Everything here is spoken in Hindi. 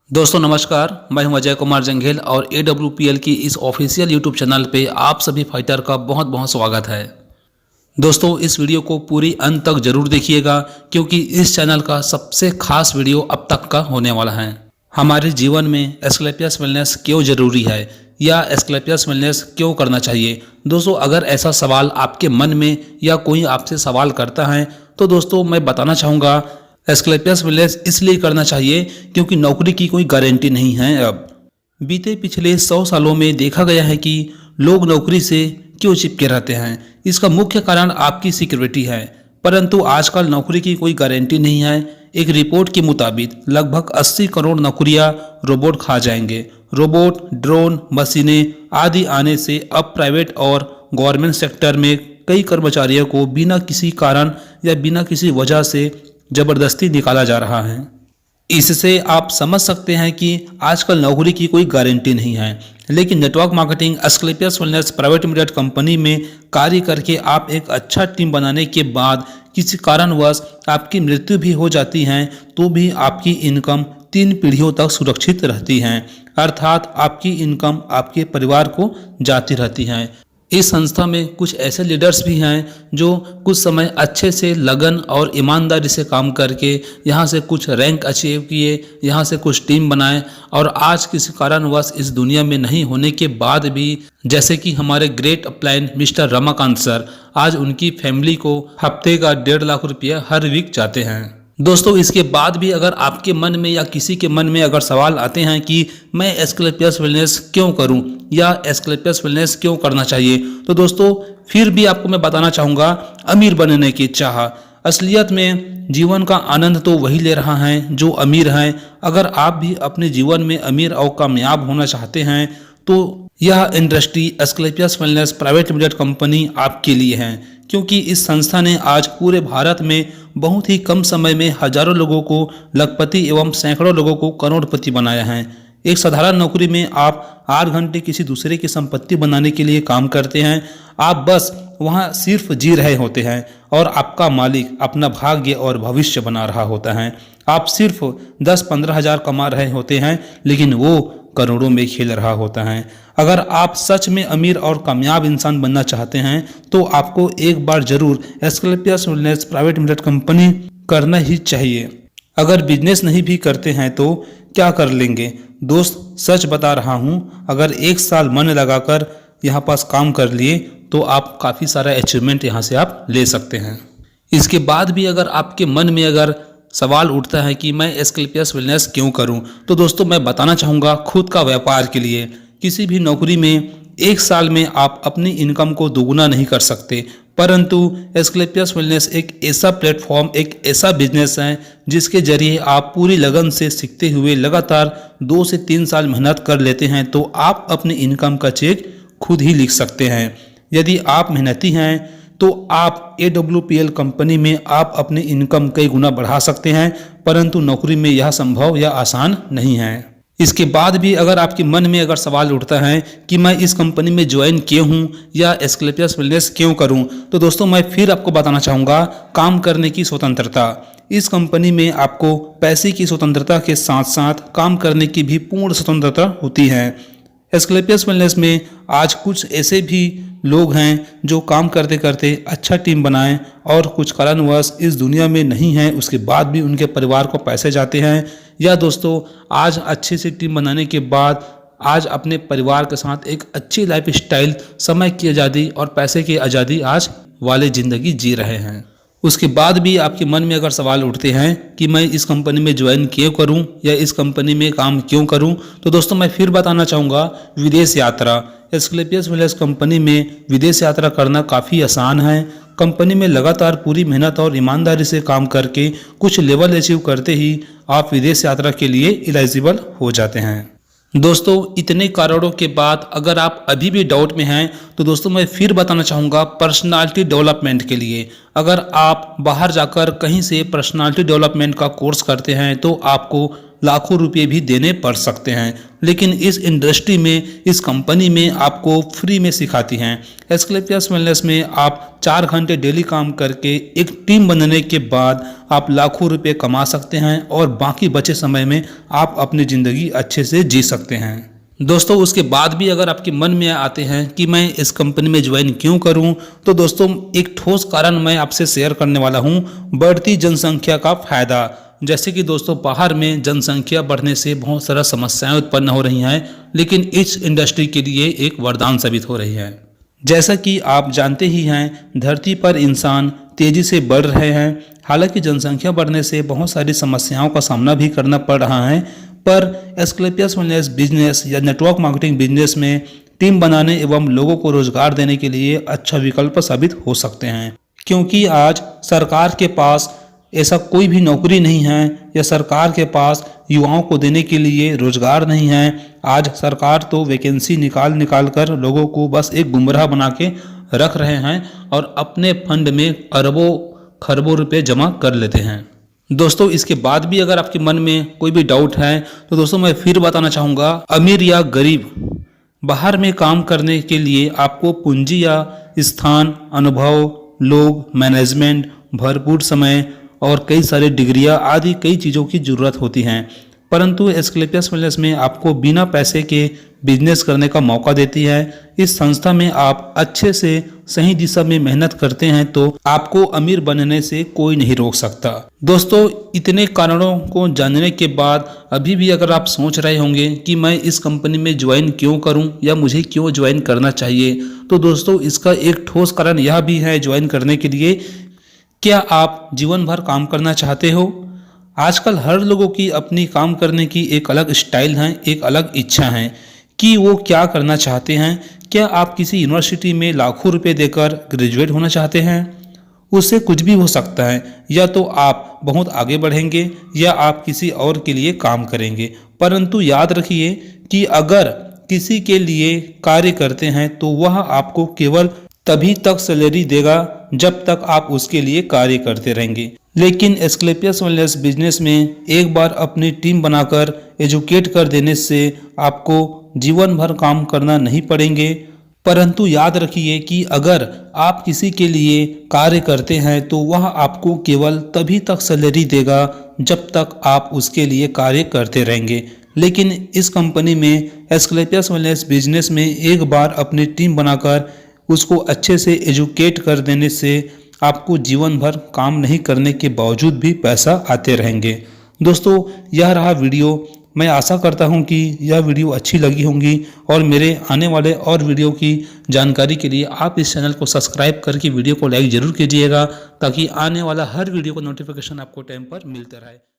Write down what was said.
दोस्तों नमस्कार, मैं हूं अजय कुमार जंघेल और AWPL की इस ऑफिशियल यूट्यूब चैनल पे आप सभी फाइटर का बहुत बहुत स्वागत है। दोस्तों इस वीडियो को पूरी अंत तक जरूर देखिएगा क्योंकि इस चैनल का सबसे खास वीडियो अब तक का होने वाला है। हमारे जीवन में एस्क्लेपियस वेलनेस क्यों जरूरी है या एस्क्लेपियस वेलनेस क्यों करना चाहिए। दोस्तों अगर ऐसा सवाल आपके मन में या कोई आपसे सवाल करता है तो दोस्तों मैं बताना चाहूँगा एस्क्लेपियस वेलनेस इसलिए करना चाहिए क्योंकि नौकरी की कोई गारंटी नहीं है। अब बीते पिछले 100 सालों में देखा गया है कि लोग नौकरी से क्यों चिपके रहते हैं। इसका मुख्य कारण आपकी सिक्योरिटी है, परंतु आजकल नौकरी की कोई गारंटी नहीं है। एक रिपोर्ट के मुताबिक लगभग 80 करोड़ नौकरियां रोबोट खा जाएंगे। रोबोट, ड्रोन, मशीनें आदि आने से अब प्राइवेट और गवर्नमेंट सेक्टर में कई कर्मचारियों को बिना किसी कारण या बिना किसी वजह से जबरदस्ती निकाला जा रहा है। इससे आप समझ सकते हैं कि आजकल नौकरी की कोई गारंटी नहीं है। लेकिन network marketing Asclepius wellness private limited company में कार्य करके आप एक अच्छा टीम बनाने के बाद किसी कारणवश आपकी मृत्यु भी हो जाती है तो भी आपकी इनकम 3 पीढ़ियों तक सुरक्षित रहती है, अर्थात आपकी इनकम आपके परिवार को जाती रहती है। इस संस्था में कुछ ऐसे लीडर्स भी हैं जो कुछ समय अच्छे से लगन और ईमानदारी से काम करके यहाँ से कुछ रैंक अचीव किए, यहाँ से कुछ टीम बनाए और आज किसी कारणवश इस दुनिया में नहीं होने के बाद भी, जैसे कि हमारे great upline mister Ramakant sir, आज उनकी फैमिली को हफ्ते का 1.5 लाख रुपया हर वीक जाते हैं। दोस्तों इसके बाद भी अगर आपके मन में या किसी के मन में अगर सवाल आते हैं कि मैं एस्क्लेपियस वेलनेस क्यों करूं या एस्क्लेपियस वेलनेस क्यों करना चाहिए, तो दोस्तों फिर भी आपको मैं बताना चाहूँगा अमीर बनने की चाह। असलियत में जीवन का आनंद तो वही ले रहा है जो अमीर हैं। अगर आप भी अपने जीवन में अमीर और कामयाब होना चाहते हैं तो यह industry Asclepius wellness private limited company आपके लिए है, क्योंकि इस संस्था ने आज पूरे भारत में बहुत ही कम समय में हजारों लोगों को लखपति एवं सैकड़ों लोगों को करोड़पति बनाया है। एक साधारण नौकरी में आप 8 घंटे किसी दूसरे की संपत्ति बनाने के लिए काम करते हैं। आप बस वहां सिर्फ जी रहे होते हैं और आपका मालिक अपना भाग्य और भविष्य बना रहा होता है। आप सिर्फ 10-15 हज़ार कमा रहे होते हैं लेकिन वो करोड़ों में खेल रहा होता है। अगर आप सच में अमीर और कामयाब इंसान बनना चाहते हैं तो आपको एक बार जरूर Asclepius wellness private limited company करना ही चाहिए। अगर बिजनेस नहीं भी करते हैं तो क्या कर लेंगे। दोस्त सच बता रहा हूं, अगर 1 साल मन लगाकर यहाँ पास काम कर लिए तो आप काफ़ी सारा अचीवमेंट यहाँ से आप ले सकते हैं। इसके बाद भी अगर आपके मन में अगर सवाल उठता है कि मैं एस्क्लेपियस वेलनेस क्यों करूं, तो दोस्तों मैं बताना चाहूँगा खुद का व्यापार के लिए। किसी भी नौकरी में 1 साल में आप अपनी इनकम को दोगुना नहीं कर सकते, परंतु एस्क्लेपियस वेलनेस एक ऐसा प्लेटफॉर्म, एक ऐसा बिजनेस है जिसके जरिए आप पूरी लगन से सीखते हुए लगातार 2 से 3 साल मेहनत कर लेते हैं तो आप अपनी इनकम का चेक खुद ही लिख सकते हैं। यदि आप मेहनती हैं तो आप AWPL कंपनी में आप अपनी इनकम कई गुना बढ़ा सकते हैं, परंतु नौकरी में यह संभव या आसान नहीं है। इसके बाद भी अगर आपके मन में अगर सवाल उठता है कि मैं इस कंपनी में ज्वाइन क्यों हूं या एस्क्लेपियस वेलनेस क्यों करूं, तो दोस्तों मैं फिर आपको बताना चाहूँगा काम करने की स्वतंत्रता। इस कंपनी में आपको पैसे की स्वतंत्रता के साथ साथ काम करने की भी पूर्ण स्वतंत्रता होती है। एस्क्लेपियस वेलनेस में आज कुछ ऐसे भी लोग हैं जो काम करते करते अच्छा टीम बनाएं और कुछ कारणवश इस दुनिया में नहीं है, उसके बाद भी उनके परिवार को पैसे जाते हैं। या दोस्तों आज अच्छे से टीम बनाने के बाद आज अपने परिवार के साथ एक अच्छी लाइफ स्टाइल, समय की आज़ादी और पैसे की आज़ादी आज वाले ज़िंदगी जी रहे हैं। उसके बाद भी आपके मन में अगर सवाल उठते हैं कि मैं इस कंपनी में ज्वाइन क्यों करूं या इस कंपनी में काम क्यों करूं, तो दोस्तों मैं फिर बताना चाहूँगा विदेश यात्रा। एस्क्लेपियस वेलनेस कंपनी में विदेश यात्रा करना काफ़ी आसान है। कंपनी में लगातार पूरी मेहनत और ईमानदारी से काम करके कुछ लेवल अचीव करते ही आप विदेश यात्रा के लिए एलिजिबल हो जाते हैं। दोस्तों इतने कारणों के बाद अगर आप अभी भी डाउट में हैं तो दोस्तों मैं फिर बताना चाहूँगा पर्सनालिटी डेवलपमेंट के लिए। अगर आप बाहर जाकर कहीं से पर्सनालिटी डेवलपमेंट का कोर्स करते हैं तो आपको लाखों रुपए भी देने पड़ सकते हैं। लेकिन इस इंडस्ट्री में, इस कंपनी में आपको फ्री में सिखाती हैं। एस्क्लेपियस वेलनेस में आप 4 घंटे डेली काम करके एक टीम बनने के बाद आप लाखों रुपए कमा सकते हैं और बाकी बचे समय में आप अपनी ज़िंदगी अच्छे से जी सकते हैं। दोस्तों, उसके बाद भी अगर आपके मन में आते हैं कि मैं इस कंपनी में ज्वाइन क्यों करूं, तो दोस्तों एक ठोस कारण मैं आपसे शेयर करने वाला हूं, बढ़ती जनसंख्या का फायदा। जैसे कि दोस्तों बाहर में जनसंख्या बढ़ने से बहुत सारा समस्याएं उत्पन्न हो रही हैं, लेकिन इस इंडस्ट्री के लिए एक वरदान साबित हो रही है। जैसा कि आप जानते ही हैं, धरती पर इंसान तेजी से बढ़ रहे हैं। हालांकि जनसंख्या बढ़ने से बहुत सारी समस्याओं का सामना भी करना पड़ रहा है, पर एस्क्लेपियस वेलनेस बिजनेस या नेटवर्क मार्केटिंग बिजनेस में टीम बनाने एवं लोगों को रोजगार देने के लिए अच्छा विकल्प साबित हो सकते हैं। क्योंकि आज सरकार के पास ऐसा कोई भी नौकरी नहीं है या सरकार के पास युवाओं को देने के लिए रोजगार नहीं है। आज सरकार तो वैकेंसी निकाल कर लोगों को बस एक गुमराह बना के रख रहे हैं और अपने फंड में अरबों खरबों रुपए जमा कर लेते हैं। दोस्तों, इसके बाद भी अगर आपके मन में कोई भी डाउट है तो दोस्तों मैं फिर बताना चाहूँगा, अमीर या गरीब, बाहर में काम करने के लिए आपको पूंजी या स्थान, अनुभव, लोग, मैनेजमेंट, भरपूर समय और कई सारे डिग्रियां आदि कई चीज़ों की ज़रूरत होती हैं। परंतु एस्क्लेपियस वेलनेस में आपको बिना पैसे के बिजनेस करने का मौका देती है। इस संस्था में आप अच्छे से सही दिशा में मेहनत करते हैं तो आपको अमीर बनने से कोई नहीं रोक सकता। दोस्तों, इतने कारणों को जानने के बाद अभी भी अगर आप सोच रहे होंगे कि मैं इस कंपनी में ज्वाइन क्यों करूं या मुझे क्यों ज्वाइन करना चाहिए, तो दोस्तों इसका एक ठोस कारण यह भी है ज्वाइन करने के लिए, क्या आप जीवन भर काम करना चाहते हो? आजकल हर लोगों की अपनी काम करने की एक अलग स्टाइल है, एक अलग इच्छा है कि वो क्या करना चाहते हैं। क्या आप किसी यूनिवर्सिटी में लाखों रुपए देकर ग्रेजुएट होना चाहते हैं? उससे कुछ भी हो सकता है, या तो आप बहुत आगे बढ़ेंगे या आप किसी और के लिए काम करेंगे। परंतु याद रखिए कि अगर किसी के लिए कार्य करते हैं तो वह आपको केवल तभी तक सैलरी देगा जब तक आप उसके लिए कार्य करते रहेंगे। लेकिन एस्क्लेपियस वेलनेस बिजनेस में एक बार अपनी टीम बनाकर एजुकेट कर देने से आपको जीवन भर काम करना नहीं पड़ेंगे। परंतु याद रखिए कि अगर आप किसी के लिए कार्य करते हैं तो वह आपको केवल तभी तक सैलरी देगा जब तक आप उसके लिए कार्य करते रहेंगे। लेकिन इस कंपनी में एस्क्लेपियस वेलनेस बिजनेस में एक बार अपनी टीम बनाकर उसको अच्छे से एजुकेट कर देने से आपको जीवन भर काम नहीं करने के बावजूद भी पैसा आते रहेंगे। दोस्तों, यह रहा वीडियो। मैं आशा करता हूं कि यह वीडियो अच्छी लगी होंगी और मेरे आने वाले और वीडियो की जानकारी के लिए आप इस चैनल को सब्सक्राइब करके वीडियो को लाइक ज़रूर कीजिएगा, ताकि आने वाला हर वीडियो का नोटिफिकेशन आपको टाइम पर मिलता रहे।